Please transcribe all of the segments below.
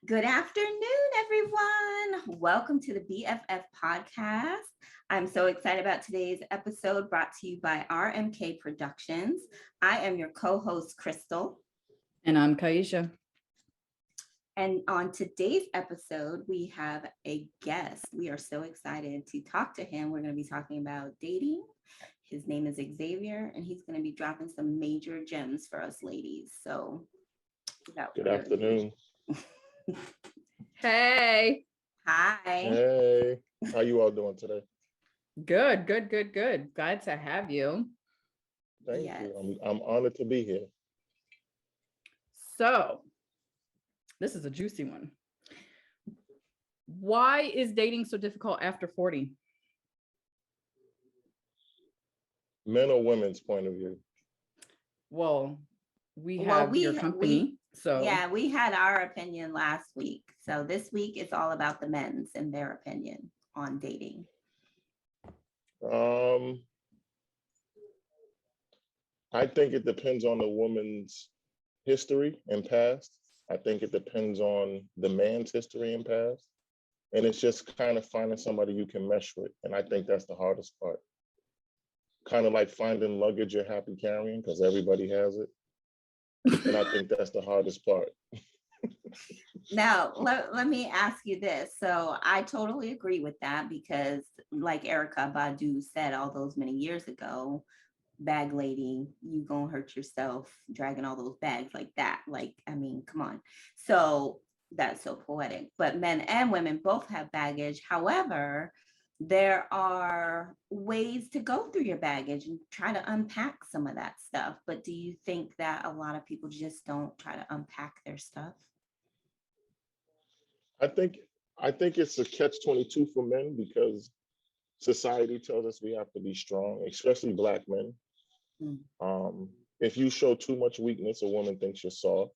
Good afternoon, everyone. Welcome to the BFF podcast. I'm so excited about today's episode brought to you by RMK Productions. I am your co-host, Crystal. And I'm Kyeesha. And on today's episode, we have a guest. We are so excited to talk to him. We're going to be talking about dating. His name is Xavier, and he's going to be dropping some major gems for us ladies. So, good afternoon. Hey. Hi. Hey. How you all doing today? Good. Glad to have you. Thank you. I'm honored to be here. So, this is a juicy one. Why is dating so difficult after 40? Men or women's point of view? Well, we have your company. So yeah, we had our opinion last week. So this week it's all about the men's and their opinion on dating. I think it depends on the woman's history and past. I think it depends on the man's history and past. And it's just kind of finding somebody you can mesh with. And I think that's the hardest part. Kind of like finding luggage you're happy carrying because everybody has it. And I think that's the hardest part. Now, let me ask you this. So I totally agree with that because like Erykah Badu said all those many years ago, bag lady, you gonna hurt yourself dragging all those bags like that. Like, I mean, come on. So that's so poetic. But men and women both have baggage. However, there are ways to go through your baggage and try to unpack some of that stuff. But do you think that a lot of people just don't try to unpack their stuff? I think it's a catch-22 for men because society tells us we have to be strong, especially Black men. If you show too much weakness, a woman thinks you're soft.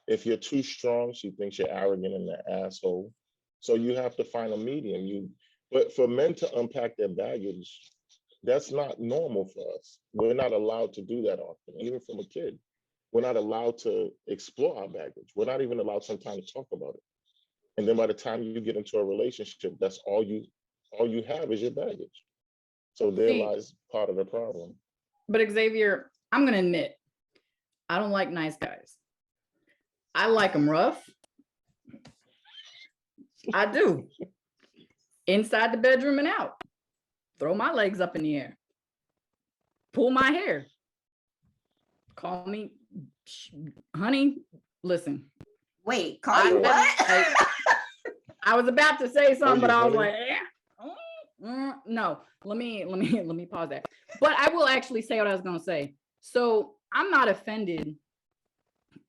If you're too strong, she thinks you're arrogant and an asshole. So you have to find a medium. But for men to unpack their baggage, that's not normal for us. We're not allowed to do that often, even from a kid. We're not allowed to explore our baggage. We're not even allowed sometimes to talk about it. And then by the time you get into a relationship, that's all you have is your baggage. So there lies part of the problem. But Xavier, I'm gonna admit, I don't like nice guys. I like them rough. I do. Inside the bedroom and out. Throw my legs up in the air. Pull my hair. Call me, honey, listen. Wait, call you what? I was about to say something, but I was like, no, let me pause that. But I will actually say what I was gonna say. So I'm not offended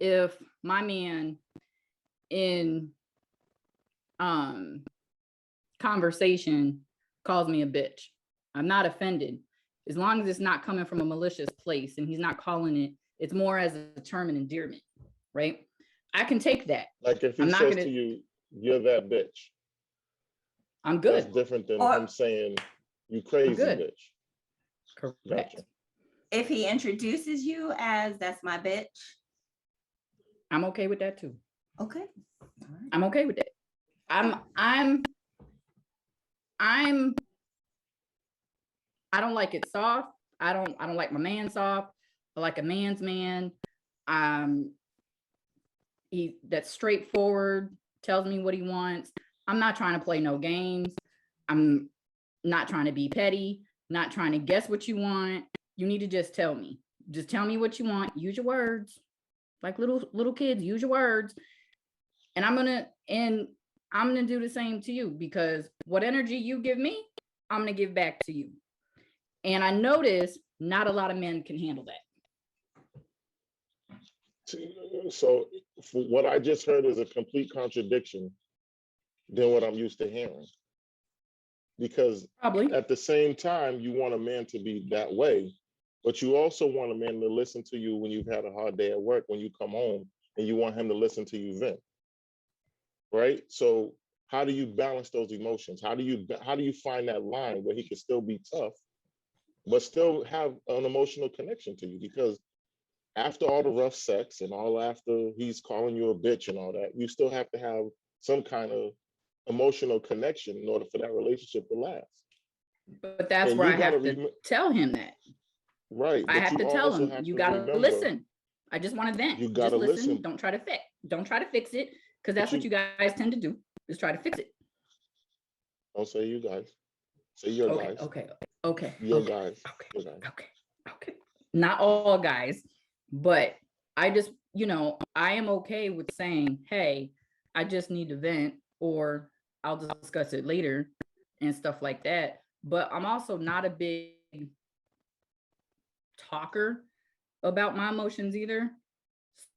if my man in conversation calls me a bitch. I'm not offended as long as it's not coming from a malicious place and he's not calling it, it's more as a term of endearment, right? I can take that. Like if he says to you, you're that bitch. I'm good. That's different than him saying, you crazy bitch. Correct. Gotcha. If he introduces you as that's my bitch, I'm okay with that too. Okay. All right. I'm okay with that. I don't like it soft. I don't like my man soft. I like a man's man. That's straightforward, tells me what he wants. I'm not trying to play no games. I'm not trying to be petty, not trying to guess what you want. You need to just tell me. Just tell me what you want. Use your words. Like little kids, use your words. And I'm gonna do the same to you because what energy you give me, I'm gonna give back to you. And I notice not a lot of men can handle that. So what I just heard is a complete contradiction than what I'm used to hearing. Because at the same time, you want a man to be that way, but you also want a man to listen to you when you've had a hard day at work, when you come home, and you want him to listen to you vent. Right? So how do you balance those emotions? How do you find that line where he can still be tough, but still have an emotional connection to you? Because after all the rough sex and all after he's calling you a bitch and all that, you still have to have some kind of emotional connection in order for that relationship to last. But that's And where you I have gotta to tell him that. Right. I But have you to tell also him, have you to gotta remember, listen. I just want to vent. you Just gotta listen. listen. Don't try to fix. Don't try to fix it, because that's But what you guys tend to do. Is try to fix it. Don't say you guys. Say your Okay. guys. Okay. Your Okay. guys. Okay. Your guys. Okay. Not all guys, but I just, I am okay with saying, hey, I just need to vent, or I'll discuss it later and stuff like that. But I'm also not a big talker about my emotions either.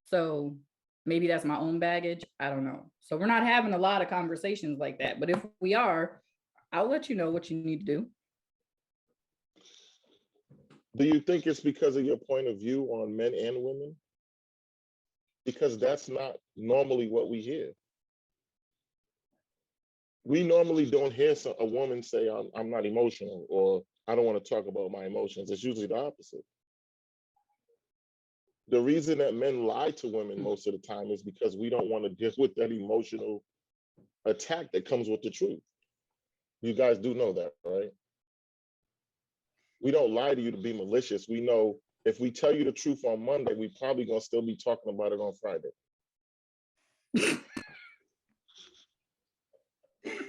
So maybe that's my own baggage. I don't know. So we're not having a lot of conversations like that. But if we are, I'll let you know what you need to do. Do you think it's because of your point of view on men and women? Because that's not normally what we hear. We normally don't hear a woman say, I'm not emotional, or I don't want to talk about my emotions. It's usually the opposite. The reason that men lie to women most of the time is because we don't want to deal with that emotional attack that comes with the truth. You guys do know that, right? We don't lie to you to be malicious. We know if we tell you the truth on Monday, we probably gonna still be talking about it on Friday.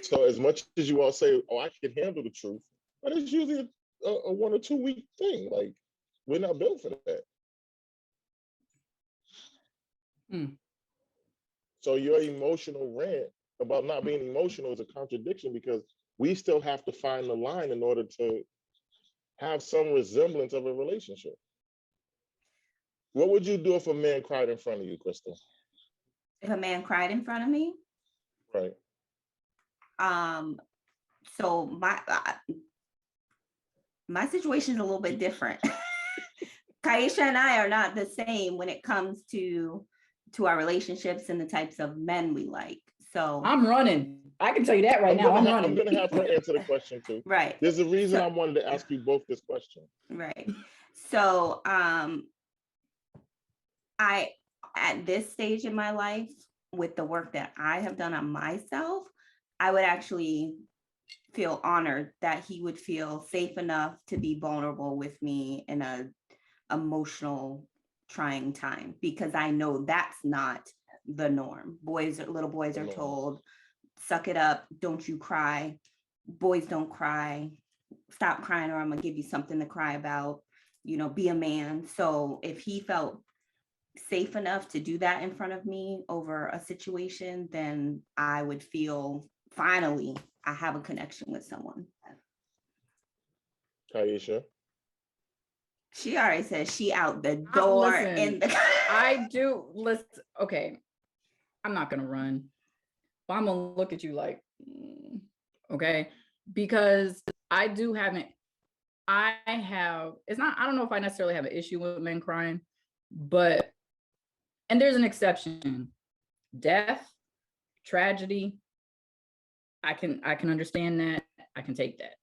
So as much as you all say, oh, I can handle the truth, but it's usually a 1 or 2 week thing. Like, we're not built for that. So your emotional rant about not being emotional is a contradiction, because we still have to find the line in order to have some resemblance of a relationship. What would you do if a man cried in front of you, Crystal? If a man cried in front of me? Right. So my situation is a little bit different. Kyeesha and I are not the same when it comes to our relationships and the types of men we like. So I'm running. I can tell you that right now. I'm running. I'm gonna have her answer the question too. Right. There's a reason I wanted to ask you both this question. Right. So I, at this stage in my life, with the work that I have done on myself, I would actually feel honored that he would feel safe enough to be vulnerable with me in a emotional, trying time, because I know that's not the norm. Little boys are told, suck it up, don't you cry. Boys don't cry. Stop crying or I'm gonna give you something to cry about. Be a man. So if he felt safe enough to do that in front of me over a situation, then I would feel finally I have a connection with someone. Kyeesha? She already said she out the door. I do. Listen, okay. I'm not gonna run, but I'm gonna look at you like, okay, because I do haven't. I have. It's not. I don't know if I necessarily have an issue with men crying, but and there's an exception. Death, tragedy. I can understand that. I can take that,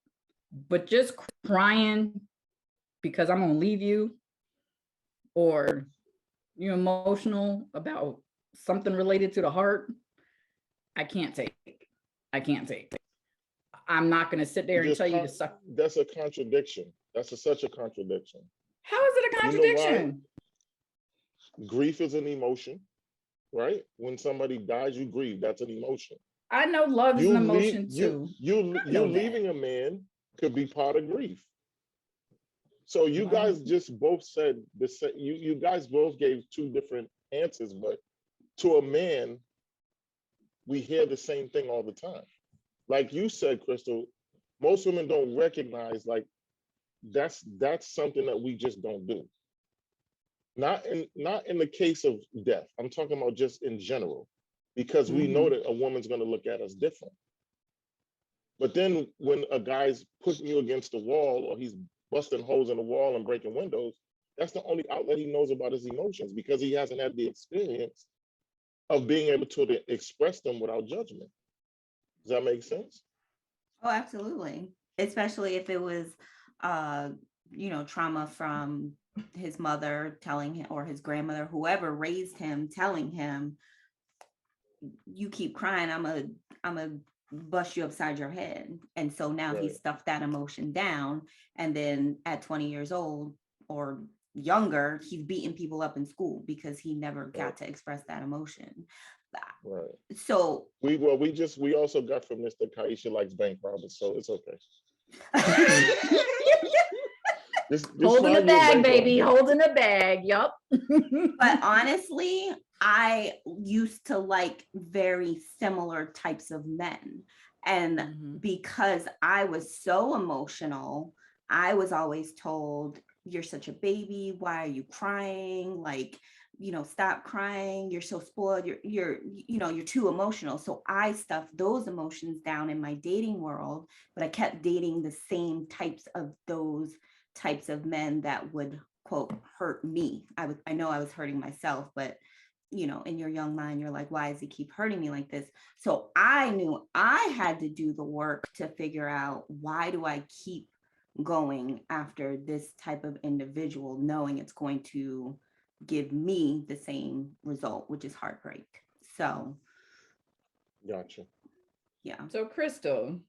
but just crying because I'm gonna leave you, or you're emotional about something related to the heart, I can't take it. I can't take it. I'm not going to sit there and tell you to suck. That's a contradiction. That's such a contradiction. How is it a contradiction? You know why? Grief is an emotion, right? When somebody dies, you grieve. That's an emotion. I know love is an emotion too. You leaving a man could be part of grief. So you guys just both said the same. You guys both gave two different answers, but to a man, we hear the same thing all the time. Like you said, Crystal, most women don't recognize, like, that's something that we just don't do. Not in the case of death. I'm talking about just in general, because we know that a woman's going to look at us different. But then when a guy's pushing you against the wall, or he's busting holes in the wall and breaking windows, that's the only outlet he knows about his emotions, because he hasn't had the experience of being able to express them without judgment. Does that make sense? Oh, absolutely. Especially if it was trauma from his mother telling him, or his grandmother, whoever raised him, telling him, you keep crying, I'm a bust you upside your head. And so now he stuffed that emotion down. And then at 20 years old or younger, he's beating people up in school because he never got to express that emotion. Right. So we also got from this that Kyeesha likes bank robbers, so it's okay. Just holding a bag, baby, holding a bag. Yup. But honestly, I used to like very similar types of men. And because I was so emotional, I was always told, you're such a baby. Why are you crying? Like, stop crying. You're so spoiled. You're too emotional. So I stuffed those emotions down in my dating world, but I kept dating the same types of men that would, quote, hurt me. I know I was hurting myself, but in your young mind, you're like, why does he keep hurting me like this? So I knew I had to do the work to figure out, why do I keep going after this type of individual, knowing it's going to give me the same result, which is heartbreak. So gotcha. Yeah. So Crystal,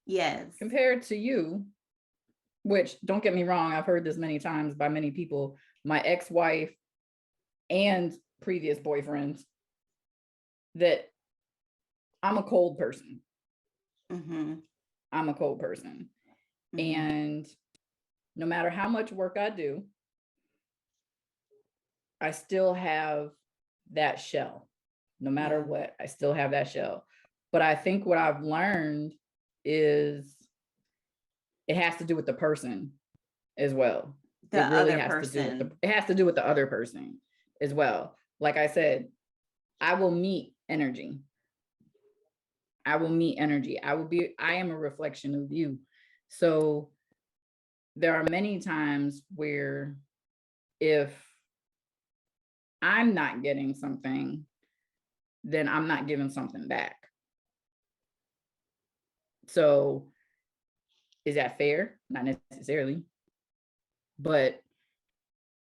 yes, compared to you, which, don't get me wrong, I've heard this many times by many people, my ex-wife and previous boyfriends, that I'm a cold person. I'm a cold person. And no matter how much work I do, I still have that shell. No matter what, I still have that shell. But I think what I've learned is it has to do with the person as well. It really has to do with the other person as well. Like I said, I will meet energy. I am a reflection of you. So there are many times where if I'm not getting something, then I'm not giving something back. So is that fair? Not necessarily, but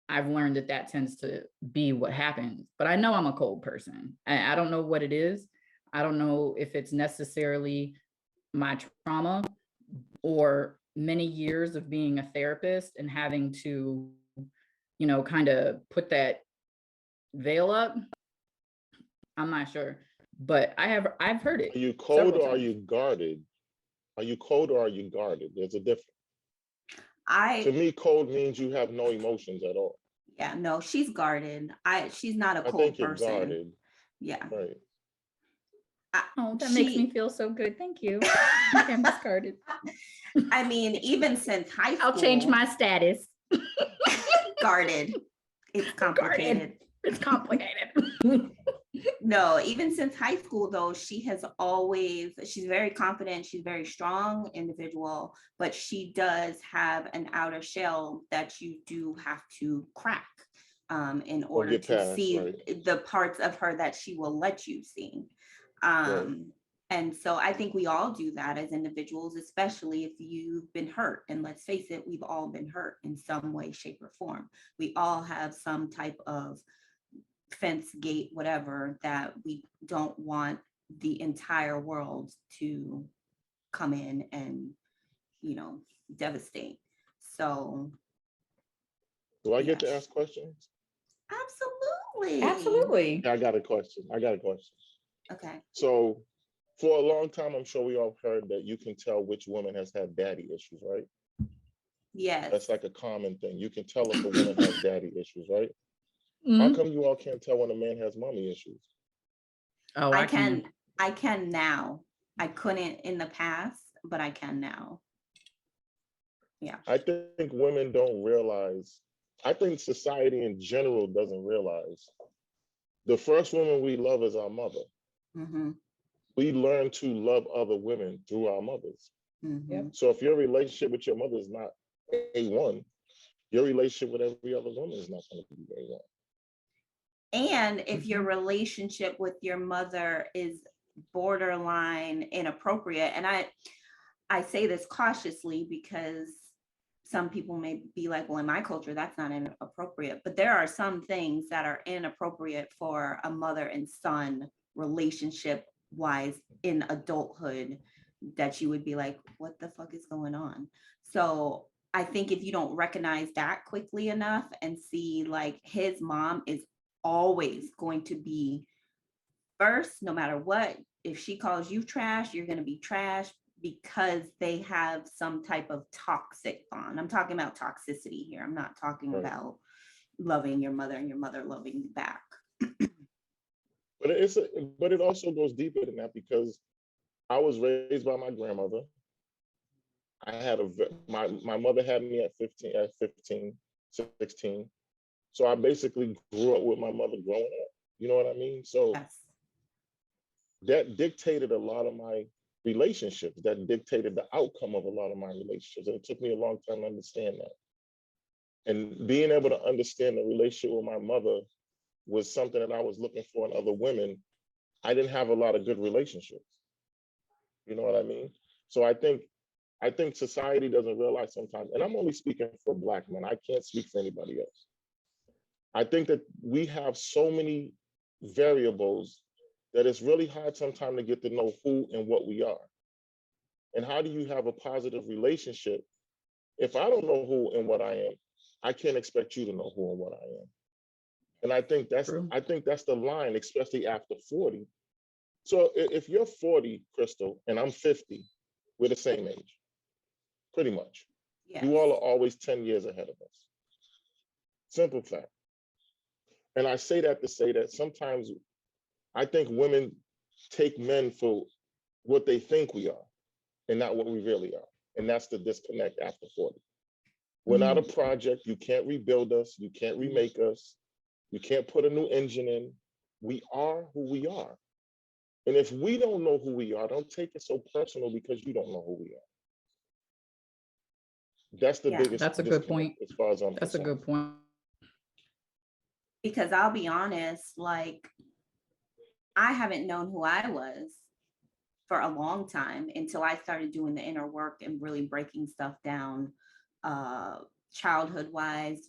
I've learned that tends to be what happens. But I know I'm a cold person. I don't know what it is. I don't know if it's necessarily my trauma or many years of being a therapist and having to, kind of put that veil up. I'm not sure, but I've heard it. Are you cold or are you guarded? Are you cold or are you guarded? There's a difference. To me, cold means you have no emotions at all. Yeah, no, she's guarded. She's not a cold person. Guarded. Yeah. Right. That makes me feel so good. Thank you. I'm discarded. I mean, even since high school. I'll change my status. Guarded. It's complicated. Guarded. It's complicated. No, even since high school, though, she's very confident. She's a very strong individual, but she does have an outer shell that you do have to crack in order to see the parts of her that she will let you see. And so I think we all do that as individuals, especially if you've been hurt. And let's face it, we've all been hurt in some way, shape, or form. We all have some type of fence, gate, whatever, that we don't want the entire world to come in and, devastate. So. Do I get to ask questions? Absolutely. I got a question. Okay. So for a long time, I'm sure we all heard that you can tell which woman has had daddy issues, right? Yes. That's like a common thing. You can tell if a woman has daddy issues, right? How come you all can't tell when a man has mommy issues? Oh, I can now. I couldn't in the past, but I can now. Yeah. I think women don't realize, I think society in general doesn't realize the first woman we love is our mother. We learn to love other women through our mothers. So if your relationship with your mother is not A1, your relationship with every other woman is not going to be A1. And if your relationship with your mother is borderline inappropriate, and I say this cautiously because some people may be like, well, in my culture, that's not inappropriate. But there are some things that are inappropriate for a mother and son relationship wise in adulthood that you would be like, what the fuck is going on? So I think if you don't recognize that quickly enough and see like his mom is always going to be first, no matter what. If she calls you trash, you're going to be trash because they have some type of toxic bond. I'm talking about toxicity here. I'm not talking Right. about loving your mother and your mother loving you back. But it also goes deeper than that, because I was raised by my grandmother. I had my mother had me at 15, 16. So I basically grew up with my mother growing up. You know what I mean? So Yes. that dictated a lot of my relationships. That dictated the outcome of a lot of my relationships. And it took me a long time to understand that. And being able to understand the relationship with my mother was something that I was looking for in other women. I didn't have a lot of good relationships. You know what I mean? So I think society doesn't realize sometimes, and I'm only speaking for Black men, I can't speak for anybody else. I think that we have so many variables that it's really hard sometimes to get to know who and what we are. And how do you have a positive relationship if I don't know who and what I am? I can't expect you to know who and what I am. And I think that's True. the line, especially after 40. So if you're 40, Crystal, and I'm 50, we're the same age, pretty much. Yes. You all are always 10 years ahead of us. Simple fact. And I say that to say that sometimes I think women take men for what they think we are and not what we really are. And that's the disconnect after 40. We're not a project. You can't rebuild us. You can't remake us. You can't put a new engine in. We are who we are. And if we don't know who we are, don't take it so personal because you don't know who we are. That's the biggest. That's a good point. As far as I'm That's a concerned. good point. Because I'll be honest, like I haven't known who I was for a long time until I started doing the inner work and really breaking stuff down, childhood wise,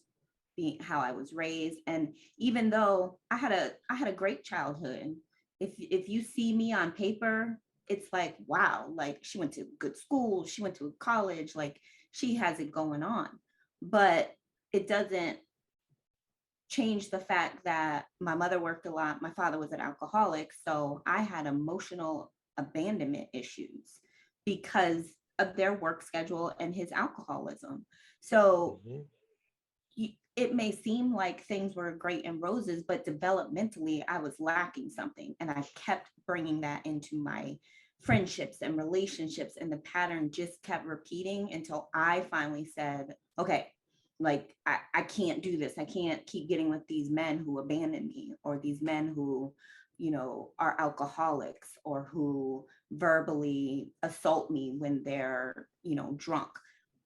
being how I was raised. And even though I had a great childhood, if you see me on paper, it's like, wow, like she went to good school, she went to college, like she has it going on. But it doesn't change the fact that my mother worked a lot, my father was an alcoholic, so I had emotional abandonment issues because of their work schedule and his alcoholism. So it may seem like things were great and roses, but developmentally I was lacking something, and I kept bringing that into my friendships and relationships, and the pattern just kept repeating until I finally said, okay, like I can't do this. I can't keep getting with these men who abandon me, or these men who, you know, are alcoholics, or who verbally assault me when they're, you know, drunk.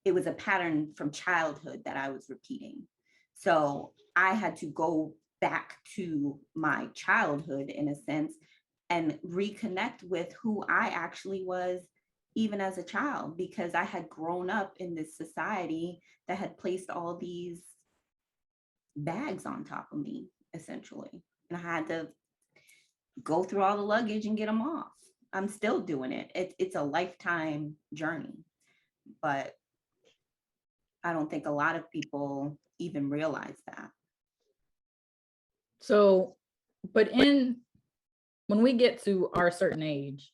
It was a pattern from childhood that I was repeating. So I had to go back to my childhood in a sense and reconnect with who I actually was even as a child, because I had grown up in this society that had placed all these bags on top of me, essentially. And I had to go through all the luggage and get them off. I'm still doing it. It's a lifetime journey, but I don't think a lot of people even realize that. So, but when we get to our certain age,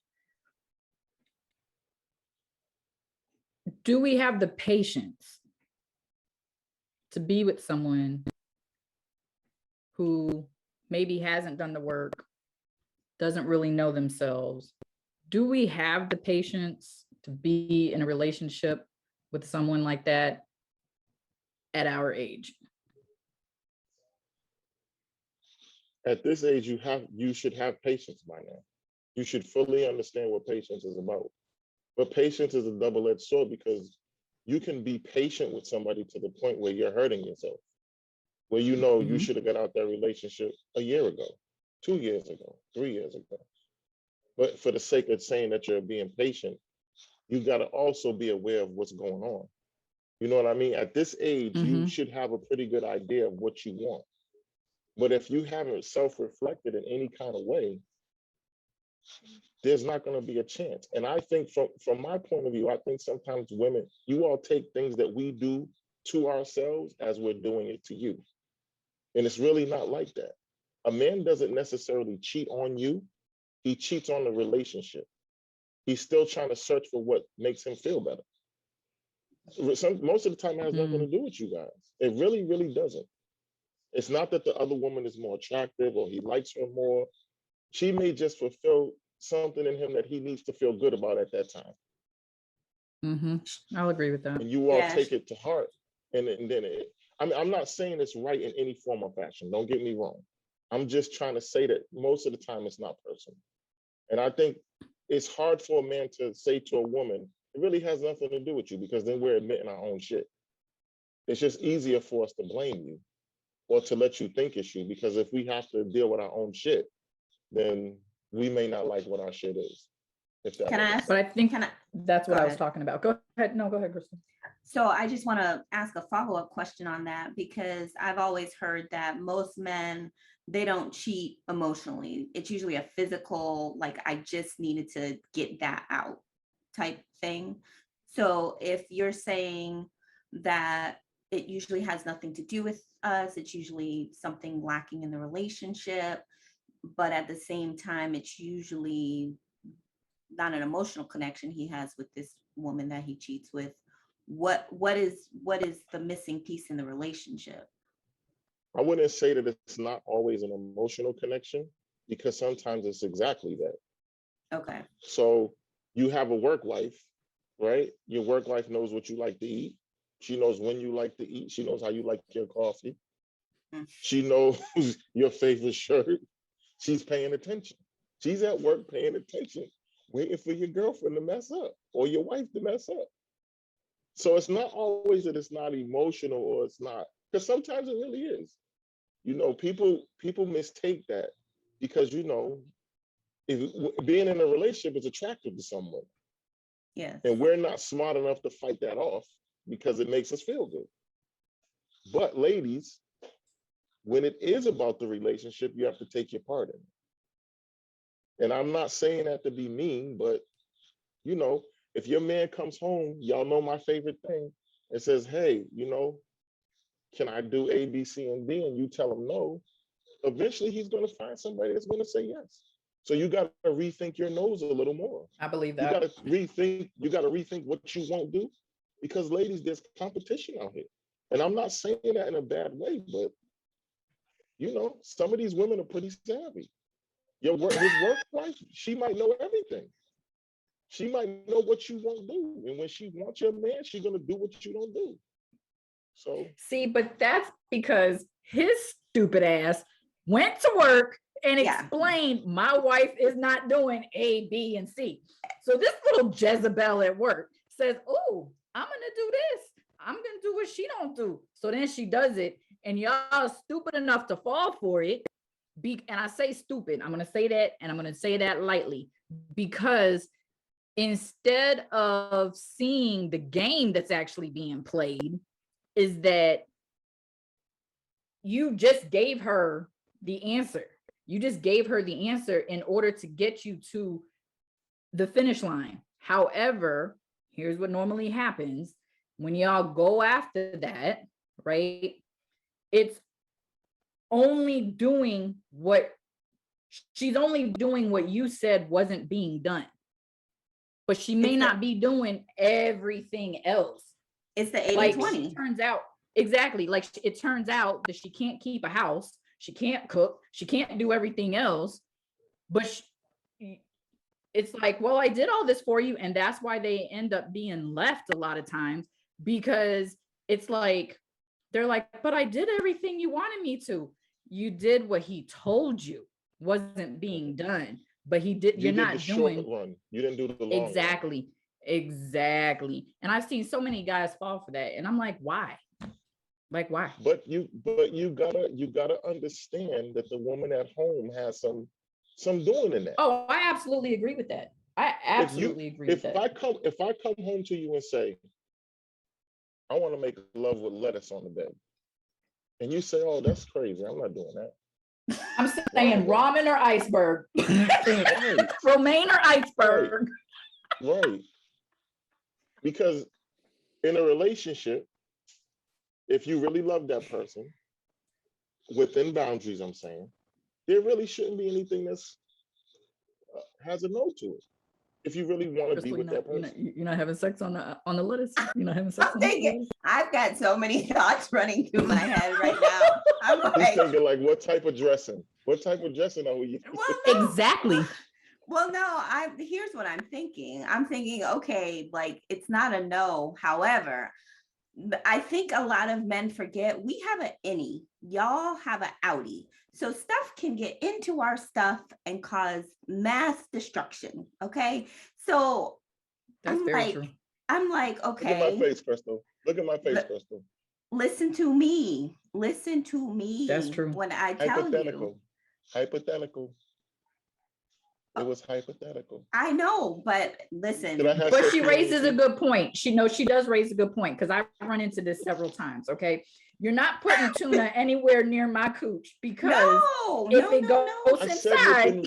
do we have the patience to be with someone who maybe hasn't done the work, doesn't really know themselves? Do we have the patience to be in a relationship with someone like that at our age? At this age, you should have patience by now. You should fully understand what patience is about. But patience is a double-edged sword, because you can be patient with somebody to the point where you're hurting yourself, where you know you should have got out that relationship a year ago, 2 years ago, 3 years ago. But for the sake of saying that you're being patient, you got to also be aware of what's going on. You know what I mean? At this age, you Mhm. should have a pretty good idea of what you want. But if you haven't self-reflected in any kind of way, there's not going to be a chance. And I think from my point of view, I think sometimes women, you all take things that we do to ourselves as we're doing it to you. And it's really not like that. A man doesn't necessarily cheat on you. He cheats on the relationship. He's still trying to search for what makes him feel better. Most of the time it has nothing to do with you guys. It really, really doesn't. It's not that the other woman is more attractive or he likes her more. She may just fulfill something in him that he needs to feel good about at that time. I'll agree with that. And you all Yeah. take it to heart. And then I mean, I'm not saying it's right in any form or fashion. Don't get me wrong. I'm just trying to say that most of the time it's not personal. And I think it's hard for a man to say to a woman, it really has nothing to do with you, because then we're admitting our own shit. It's just easier for us to blame you or to let you think it's you, because if we have to deal with our own shit, then we may not like what our shit is. If that Can I makes ask? But I think Can I? that's what Go I was ahead. talking about. Go ahead. No, go ahead, Kristen. So I just want to ask a follow-up question on that, because I've always heard that most men, they don't cheat emotionally. It's usually a physical, like, I just needed to get that out type thing. So if you're saying that it usually has nothing to do with us, it's usually something lacking in the relationship, but at the same time, it's usually not an emotional connection he has with this woman that he cheats with. What is the missing piece in the relationship? I wouldn't say that it's not always an emotional connection, because sometimes it's exactly that. Okay. So you have a work life, right? Your work life knows what you like to eat. She knows when you like to eat. She knows how you like your coffee. She knows your favorite shirt. She's paying attention. She's at work paying attention, waiting for your girlfriend to mess up or your wife to mess up. So it's not always that it's not emotional, or it's not, because sometimes it really is. You know, people mistake that, because, you know, if being in a relationship is attractive to someone, Yes. and we're not smart enough to fight that off because it makes us feel good. But ladies, when it is about the relationship, you have to take your part in it. And I'm not saying that to be mean, but, you know, if your man comes home, y'all know my favorite thing, and says, hey, you know, can I do A, B, C, and D? And you tell him no, eventually he's going to find somebody that's going to say yes. So you got to rethink your nose a little more. I believe You that. got to rethink what you won't do, because ladies, there's competition out here. And I'm not saying that in a bad way, but, you know, some of these women are pretty savvy. His work life, she might know everything. She might know what you won't do. And when she wants your man, she's going to do what you don't do. So See, but that's because his stupid ass went to work and Yeah. explained my wife is not doing A, B, and C. So this little Jezebel at work says, oh, I'm gonna do this. I'm gonna do what she don't do. So then she does it, and y'all are stupid enough to fall for it. And I say stupid, I'm gonna say that, and I'm gonna say that lightly, because instead of seeing the game that's actually being played, is that you just gave her the answer. You just gave her the answer in order to get you to the finish line. However, here's what normally happens when y'all go after that, right? It's only doing what she's only doing what you said wasn't being done, but she may not be doing everything else. It's the 80-20. Like, turns out, exactly, like it turns out that she can't keep a house, she can't cook, she can't do everything else, but it's like, well, I did all this for you. And that's why they end up being left a lot of times, because it's like, they're like, but I did everything you wanted me to. You did what he told you wasn't being done, but he did. You're not doing. Run. You didn't do the long exactly. Run. Exactly. And I've seen so many guys fall for that, and I'm like, why? Like, why? But you gotta understand that the woman at home has some doing in that. Oh, I absolutely agree with that. I absolutely agree with that. If I come home to you and say, I want to make love with lettuce on the bed. And you say, oh, that's crazy. I'm not doing that. I'm saying ramen or iceberg. Right. Romaine or iceberg. Right. Because in a relationship, if you really love that person, within boundaries, I'm saying, there really shouldn't be anything that's has a no to it. If you really want to be with that person, You're not having sex on the lettuce. You're not having sex I'm thinking, I've got so many thoughts running through my head right now. I'm I'm like, thinking like, what type of dressing? What type of dressing are we using? well, no. Exactly. Well, no, here's what I'm thinking. I'm thinking, okay, like it's not a no. However, I think a lot of men forget we have an innie, y'all have an outie. So stuff can get into our stuff and cause mass destruction. Okay. So That's very true. I'm like, okay. Look at my face, Crystal. Look at my face, Crystal. Listen to me. Listen to me. That's true. When I tell you. Hypothetical. It was hypothetical. I know, but listen. But she raises a good point. She does raise a good point because I've run into this several times. Okay. You're not putting tuna anywhere near my cooch because if it goes inside.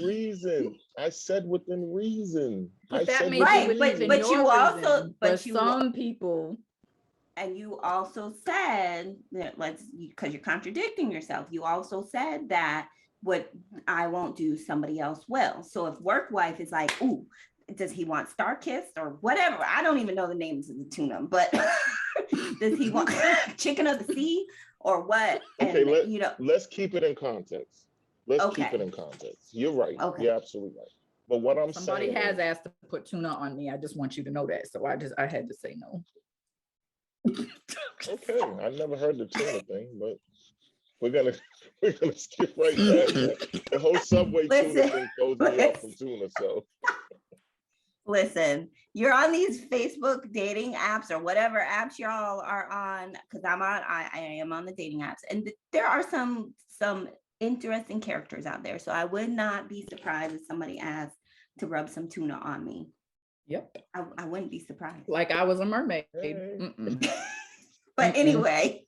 I said within reason. But that may be within but you also, reason, but some people. And you also said that because you're contradicting yourself. You also said that what I won't do, somebody else will. So if work wife is like, ooh, does he want star kissed or whatever? I don't even know the names of the tuna, but does he want chicken of the sea or what? Okay, let's keep it in context. Keep it in context. You're right. Okay. You're absolutely right. But what I'm Somebody saying has asked to put tuna on me. I just want you to know that. So I had to say no. Okay, I never heard the tuna thing, but we're gonna skip right past that. The whole Subway tuna thing throws me off from tuna. So listen, you're on these Facebook dating apps or whatever apps y'all are on, because I am on the dating apps, and there are some interesting characters out there. So I would not be surprised if somebody asked to rub some tuna on me. Yep. I wouldn't be surprised. Like I was a mermaid. But anyway.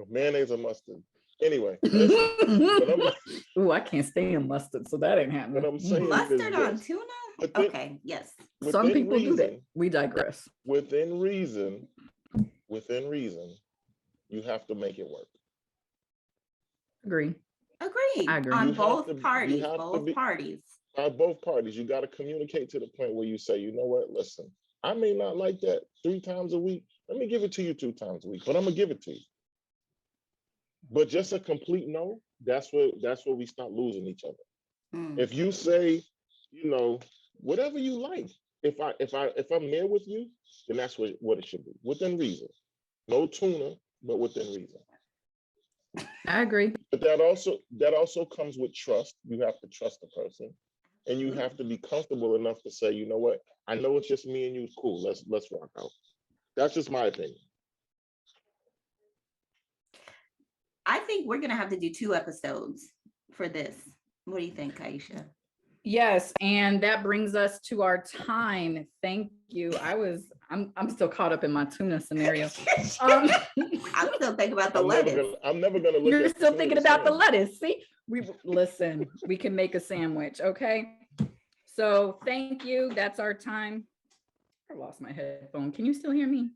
Mayonnaise or mustard. Anyway. Ooh, I can't stand mustard, so that ain't happening. What I'm saying mustard on tuna? Okay, yes. Some people do that. We digress. Within reason, you have to make it work. Agree. I agree. On both parties. Both parties, you got to communicate to the point where you say, you know what, listen, I may not like that 3 times a week. Let me give it to you 2 times a week, but I'm gonna give it to you. But just a complete no, that's where we start losing each other. If you say, you know, whatever you like, if I'm there with you, then that's what it should be. Within reason. No tuna, but within reason. I agree. But that also comes with trust. You have to trust the person. And you have to be comfortable enough to say, you know what, I know it's just me and you, cool, let's rock out. That's just my opinion. I think we're gonna have to do 2 episodes for this. What do you think, Kyeesha? Yes, and that brings us to our time. Thank you. I'm still caught up in my tuna scenario. I'm still thinking about the lettuce. I'm never gonna look. You're still thinking about the lettuce. See, listen. We can make a sandwich, okay? So thank you. That's our time. I lost my headphone. Can you still hear me?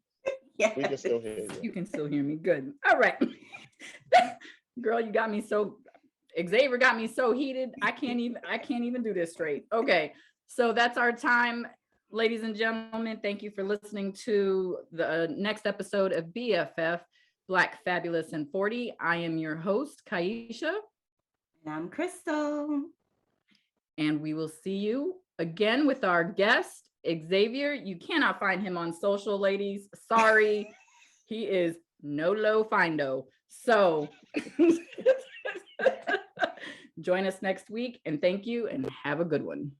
Yeah, we can still hear you. You can still hear me. Good. All right, girl, you got me so. Xavier got me so heated. I can't even do this straight. Okay, so that's our time, ladies and gentlemen. Thank you for listening to the next episode of BFF, Black, Fabulous, and 40. I am your host, Kyeesha. And I'm Crystal. And we will see you again with our guest, Xavier. You cannot find him on social, ladies. Sorry. He is no low findo. So join us next week, and thank you and have a good one.